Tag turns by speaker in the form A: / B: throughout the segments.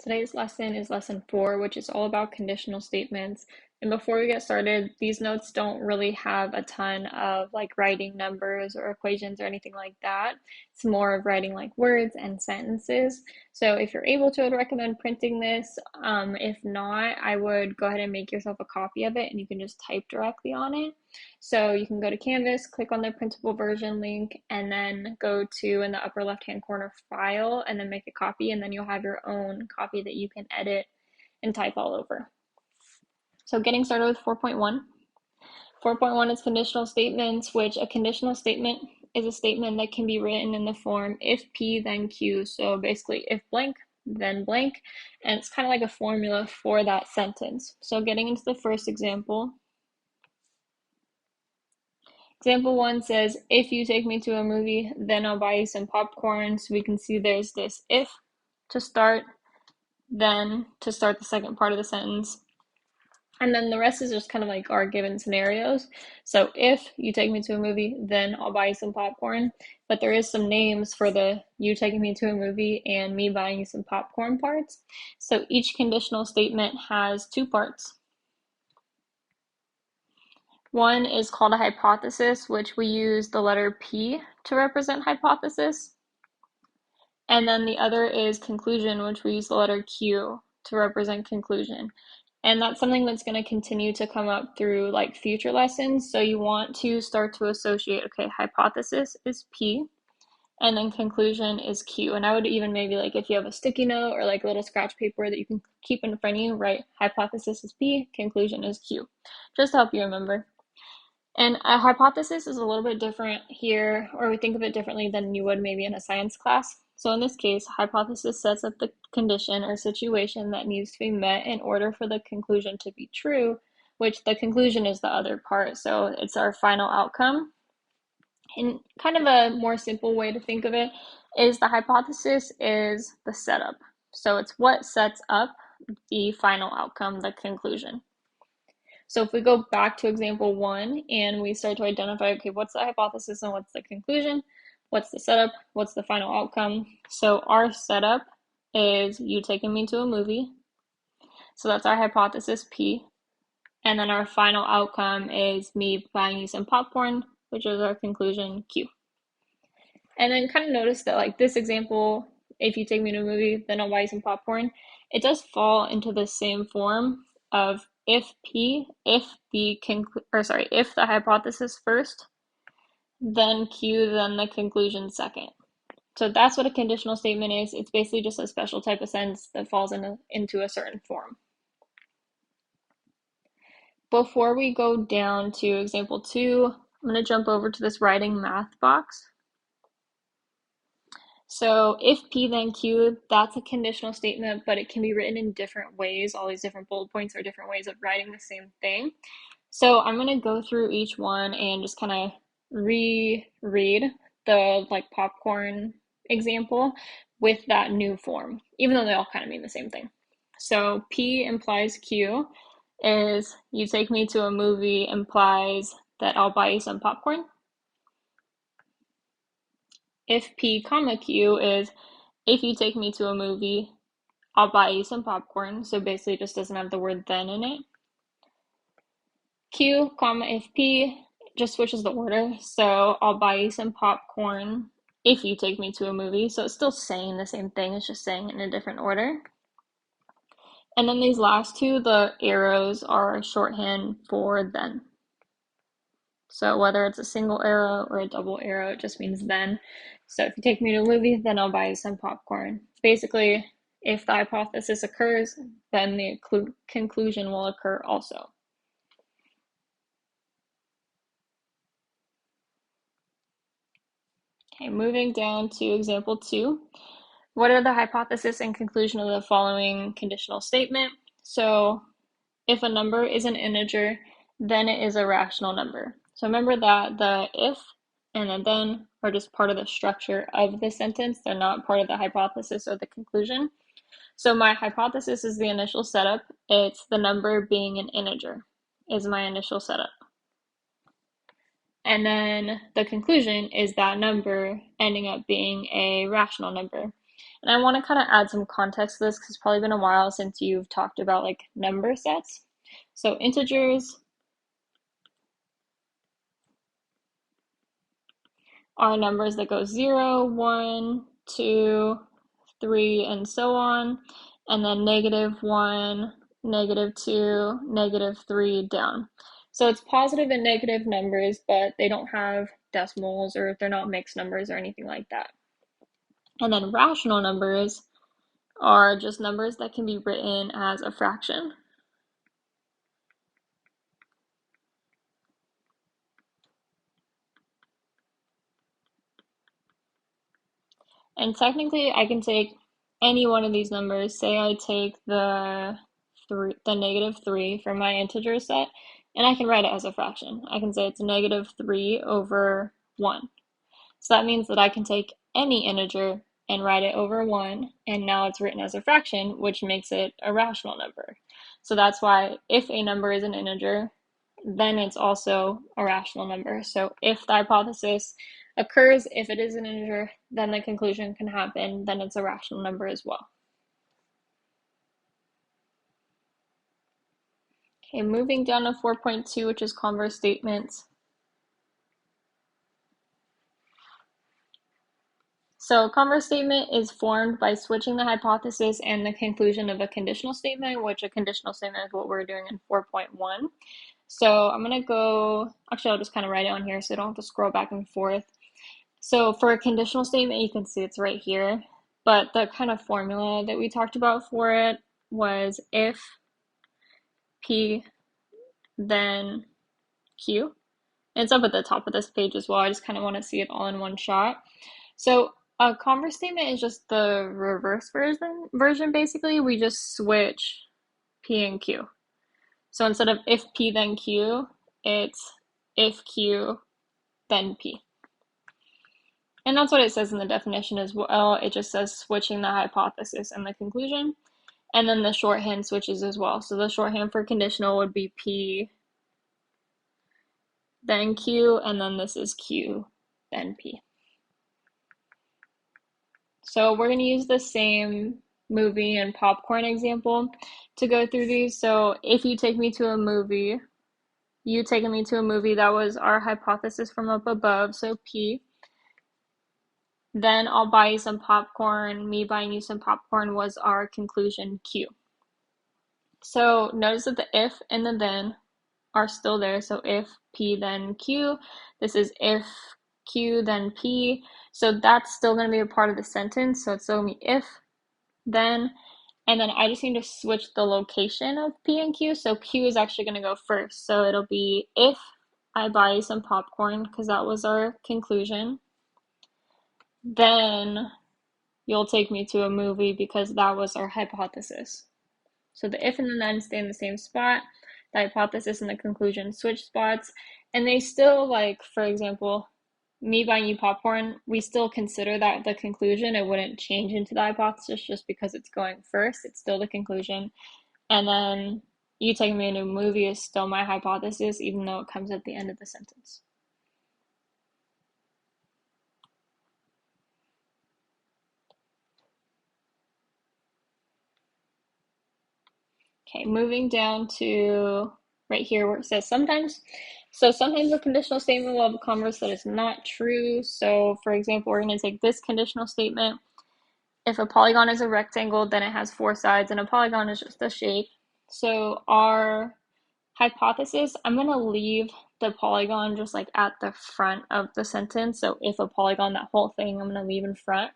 A: Today's lesson is lesson 4, which is all about conditional statements. And before we get started, these notes don't really have a ton of like writing numbers or equations or anything like that. It's more of writing like words and sentences. So if you're able to, I'd recommend printing this. If not, I would go ahead and make yourself a copy of it and you can just type directly on it. So you can go to Canvas, click on the printable version link, and then go to in the upper left-hand corner file and then make a copy, and then you'll have your own copy that you can edit and type all over. So getting started with 4.1. 4.1 is conditional statements, which a conditional statement is a statement that can be written in the form if P then Q. So basically if blank then blank, and it's kind of like a formula for that sentence. So getting into the first example. Example 1 says, if you take me to a movie, then I'll buy you some popcorn. So we can see there's this if to start, then to start the second part of the sentence. And then the rest is just kind of like our given scenarios. So if you take me to a movie, then I'll buy you some popcorn. But there is some names for the you taking me to a movie and me buying you some popcorn parts. So each conditional statement has two parts. One is called a hypothesis, which we use the letter P to represent hypothesis. And then the other is conclusion, which we use the letter Q to represent conclusion. And that's something that's going to continue to come up through like future lessons. So you want to start to associate, okay, hypothesis is P, and then conclusion is Q. And I would even maybe like if you have a sticky note or like a little scratch paper that you can keep in front of you, write hypothesis is P, conclusion is Q, just to help you remember. And a hypothesis is a little bit different here, or we think of it differently than you would maybe in a science class. So in this case, hypothesis sets up the condition or situation that needs to be met in order for the conclusion to be true, which the conclusion is the other part. So it's our final outcome. And kind of a more simple way to think of it is the hypothesis is the setup. So it's what sets up the final outcome, the conclusion. So if we go back to example 1 and we start to identify, okay, what's the hypothesis and what's the conclusion? What's the setup? What's the final outcome? So our setup is you taking me to a movie. So that's our hypothesis P. And then our final outcome is me buying you some popcorn, which is our conclusion Q. And then kind of notice that like this example, if you take me to a movie, then I'll buy you some popcorn. It does fall into the same form of if P, if the hypothesis first, then Q, then the conclusion second. So that's what a conditional statement is. It's basically just a special type of sentence that falls into a certain form. Before we go down to example 2, I'm going to jump over to this writing math box. So if P then Q, that's a conditional statement, but it can be written in different ways. All these different bullet points are different ways of writing the same thing. So I'm going to go through each one and just kind of reread the like popcorn example with that new form, even though they all kind of mean the same thing. So P implies Q is you take me to a movie implies that I'll buy you some popcorn. If P comma Q is if you take me to a movie, I'll buy you some popcorn. So basically it just doesn't have the word then in it. Q comma if P just switches the order. So I'll buy you some popcorn if you take me to a movie. So it's still saying the same thing, it's just saying it in a different order. And then these last two, the arrows are shorthand for then. So whether it's a single arrow or a double arrow, it just means then. So if you take me to a movie, then I'll buy you some popcorn. Basically, if the hypothesis occurs, then the conclusion will occur also. Okay, moving down to example 2. What are the hypothesis and conclusion of the following conditional statement? So if a number is an integer, then it is a rational number. So remember that the if and the then are just part of the structure of the sentence. They're not part of the hypothesis or the conclusion. So my hypothesis is the initial setup. It's the number being an integer is my initial setup. And then the conclusion is that number ending up being a rational number. And I want to kind of add some context to this because it's probably been a while since you've talked about like number sets. So integers are numbers that go 0, 1, 2, 3, and so on, and then -1, -2, -3 down. So it's positive and negative numbers, but they don't have decimals or they're not mixed numbers or anything like that. And then rational numbers are just numbers that can be written as a fraction. And technically, I can take any one of these numbers. Say I take the -3 from my integer set, and I can write it as a fraction. I can say it's -3 over 1. So that means that I can take any integer and write it over 1, and now it's written as a fraction, which makes it a rational number. So that's why if a number is an integer, then it's also a rational number. So if the hypothesis occurs, if it is an integer, then the conclusion can happen, then it's a rational number as well. Okay, moving down to 4.2, which is converse statements. So a converse statement is formed by switching the hypothesis and the conclusion of a conditional statement, which a conditional statement is what we're doing in 4.1. So I'm going to go, actually I'll just kind of write it on here so I don't have to scroll back and forth. So for a conditional statement, you can see it's right here, but the kind of formula that we talked about for it was if P, then Q. And it's up at the top of this page as well. I just kind of want to see it all in one shot. So a converse statement is just the reverse version basically. We just switch P and Q. So instead of if P then Q, it's if Q then P. And that's what it says in the definition as well. It just says switching the hypothesis and the conclusion. And then the shorthand switches as well. So the shorthand for conditional would be P then Q, and then this is Q then P. So we're going to use the same movie and popcorn example to go through these. So if you take me to a movie, you taking me to a movie, that was our hypothesis from up above, so P. Then I'll buy you some popcorn. Me buying you some popcorn was our conclusion, Q. So notice that the if and the then are still there. So if P then Q, this is if Q then P. So that's still going to be a part of the sentence. So it's still going to be if, then, and then I just need to switch the location of P and Q. So Q is actually going to go first. So it'll be if I buy you some popcorn, because that was our conclusion, then you'll take me to a movie because that was our hypothesis. So the if and the then stay in the same spot. The hypothesis and the conclusion switch spots. And they still, like, for example, me buying you popcorn, we still consider that the conclusion. It wouldn't change into the hypothesis just because it's going first. It's still the conclusion. And then you taking me to a movie is still my hypothesis, even though it comes at the end of the sentence. Okay, moving down to right here where it says sometimes. So sometimes a conditional statement will have a converse that is not true. So for example, we're going to take this conditional statement. If a polygon is a rectangle, then it has 4 sides, and a polygon is just a shape. So our hypothesis, I'm going to leave the polygon just like at the front of the sentence. So if a polygon, that whole thing, I'm going to leave in front.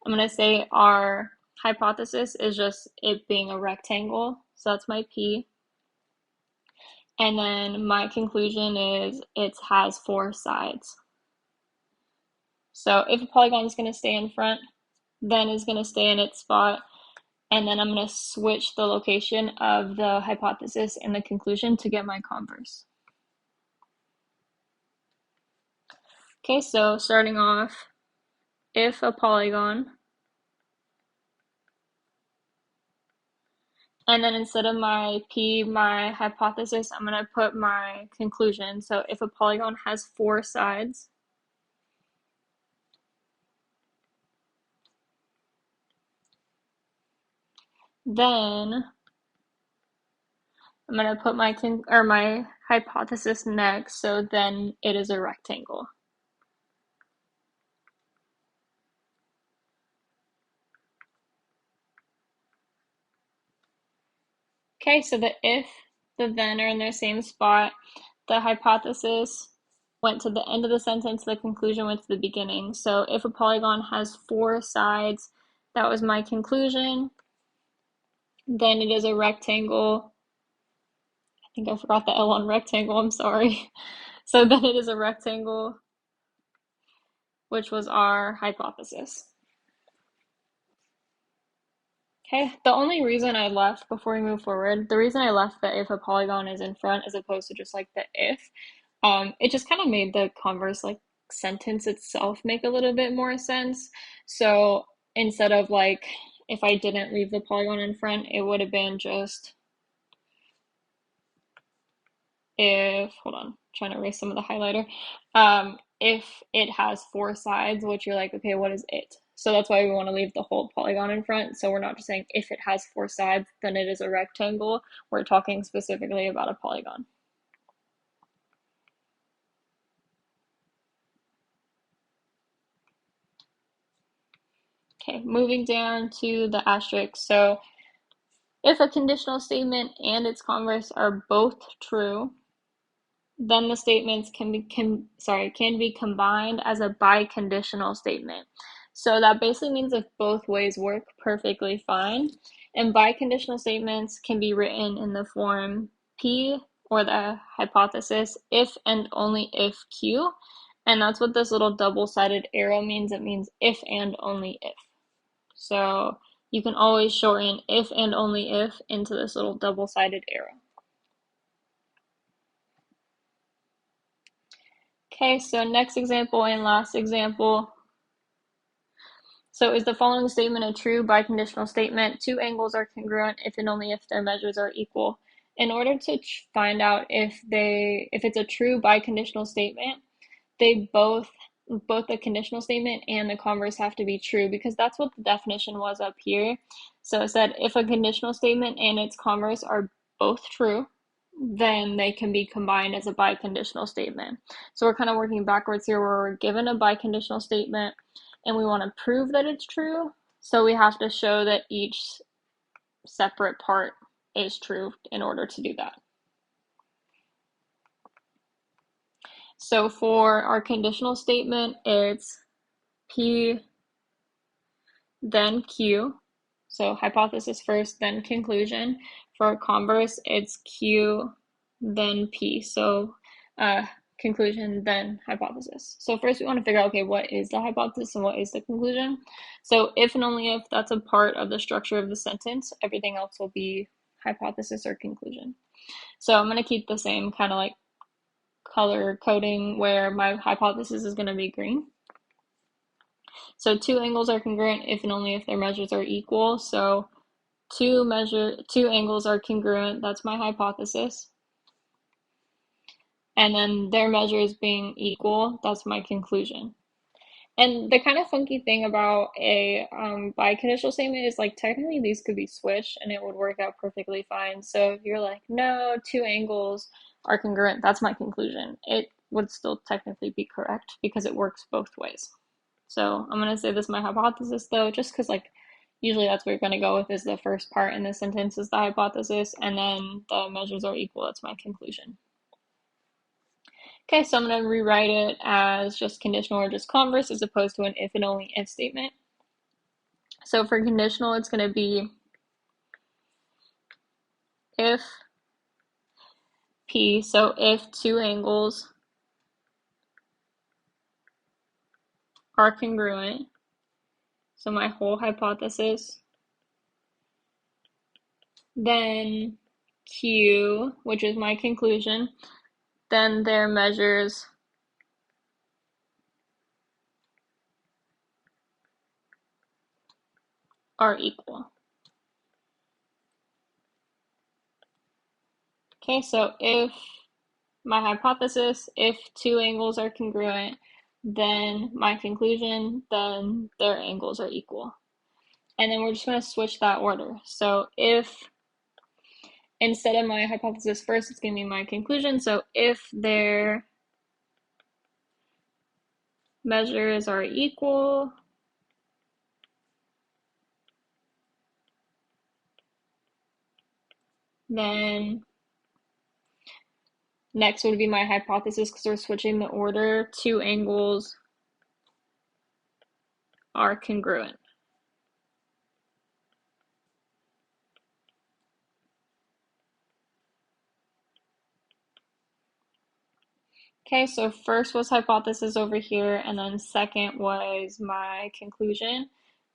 A: I'm going to say our hypothesis is just it being a rectangle. So that's my P. And then my conclusion is it has 4 sides. So if a polygon is going to stay in front, then is going to stay in its spot. And then I'm going to switch the location of the hypothesis and the conclusion to get my converse. Okay, so starting off, if a polygon, and then instead of my P, my hypothesis, I'm going to put my conclusion. So if a polygon has 4 sides, Then I'm going to put my hypothesis next, so then it is a rectangle. Okay, so the if, the then are in their same spot. The hypothesis went to the end of the sentence, the conclusion went to the beginning. So if a polygon has 4 sides, that was my conclusion. Then it is a rectangle. I think I forgot the L on rectangle, I'm sorry. So then it is a rectangle, which was our hypothesis. Okay, the only reason I left before we move forward, the reason I left the if a polygon is in front as opposed to just like the if, it just kind of made the converse like sentence itself make a little bit more sense. So instead of like, if I didn't leave the polygon in front, it would have been just if, hold on, trying to erase some of the highlighter. If it has 4 sides, which you're like, okay, what is it? So that's why we want to leave the whole polygon in front. So we're not just saying if it has 4 sides, then it is a rectangle. We're talking specifically about a polygon. Okay, moving down to the asterisk. So if a conditional statement and its converse are both true, then the statements can be combined as a biconditional statement. So that basically means if both ways work perfectly fine. And biconditional statements can be written in the form P, or the hypothesis, if and only if Q. And that's what this little double-sided arrow means. It means if and only if. So you can always shorten if and only if into this little double-sided arrow. Okay, so next example and last example. So is the following statement a true biconditional statement? 2 angles are congruent if and only if their measures are equal. In order to find out if it's a true biconditional statement, they both the conditional statement and the converse have to be true, because that's what the definition was up here. So it said if a conditional statement and its converse are both true, then they can be combined as a biconditional statement. So we're kind of working backwards here, where we're given a biconditional statement and we want to prove that it's true. So we have to show that each separate part is true in order to do that. So for our conditional statement, it's P, then Q. So hypothesis first, then conclusion. For converse, it's Q, then P. So conclusion, then hypothesis. So first we want to figure out, okay, what is the hypothesis and what is the conclusion? So if and only if that's a part of the structure of the sentence, everything else will be hypothesis or conclusion. So I'm going to keep the same kind of like color coding, where my hypothesis is going to be green. So 2 angles are congruent if and only if their measures are equal. So 2 angles are congruent, that's my hypothesis. And then their measures being equal, that's my conclusion. And the kind of funky thing about a biconditional statement is, like, technically these could be switched and it would work out perfectly fine. So if you're like, no, 2 angles are congruent, that's my conclusion, it would still technically be correct because it works both ways. So I'm going to say this is my hypothesis, though, just because, like, usually that's what you're going to go with, is the first part in the sentence is the hypothesis, and then the measures are equal, that's my conclusion. Okay, so I'm going to rewrite it as just conditional or just converse, as opposed to an if and only if statement. So for conditional, it's going to be if P, so if 2 angles are congruent, so my whole hypothesis, then Q, which is my conclusion, then their measures are equal. Okay, so if my hypothesis, if 2 angles are congruent, then my conclusion, then their angles are equal. And then we're just going to switch that order. So if instead of my hypothesis first, it's going to be my conclusion. So if their measures are equal, then next would be my hypothesis because we're switching the order. Two angles are congruent. Okay, so first was hypothesis over here, and then second was my conclusion.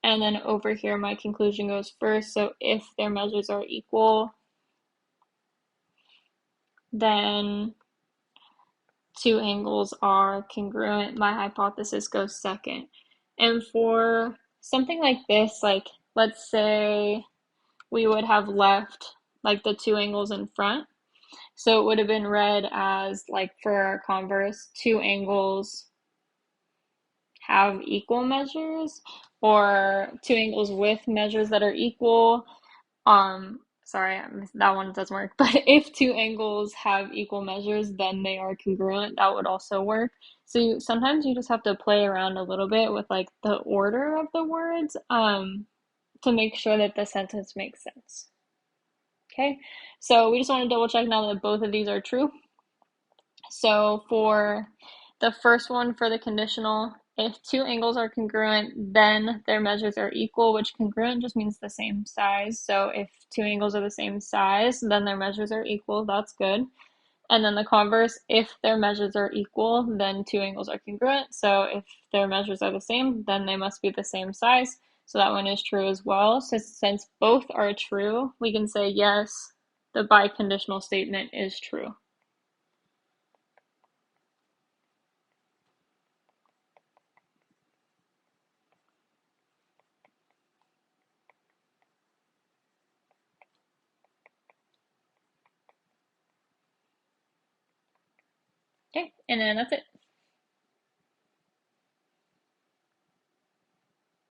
A: And then over here, my conclusion goes first. So if their measures are equal, then two angles are congruent. My hypothesis goes second. And for something like this, like let's say we would have left like the two angles in front. So it would have been read as like for our converse, two angles have equal measures, or two angles with measures that are equal. Sorry, that one doesn't work. But if two angles have equal measures, then they are congruent. That would also work. So sometimes you just have to play around a little bit with like the order of the words to make sure that the sentence makes sense. Okay, so we just want to double check now that both of these are true. So for the first one, for the conditional, if two angles are congruent, then their measures are equal, which congruent just means the same size. So if two angles are the same size, then their measures are equal. That's good. And then the converse, if their measures are equal, then two angles are congruent. So if their measures are the same, then they must be the same size. So that one is true as well. So since both are true, we can say yes, the biconditional statement is true. Okay, and then that's it.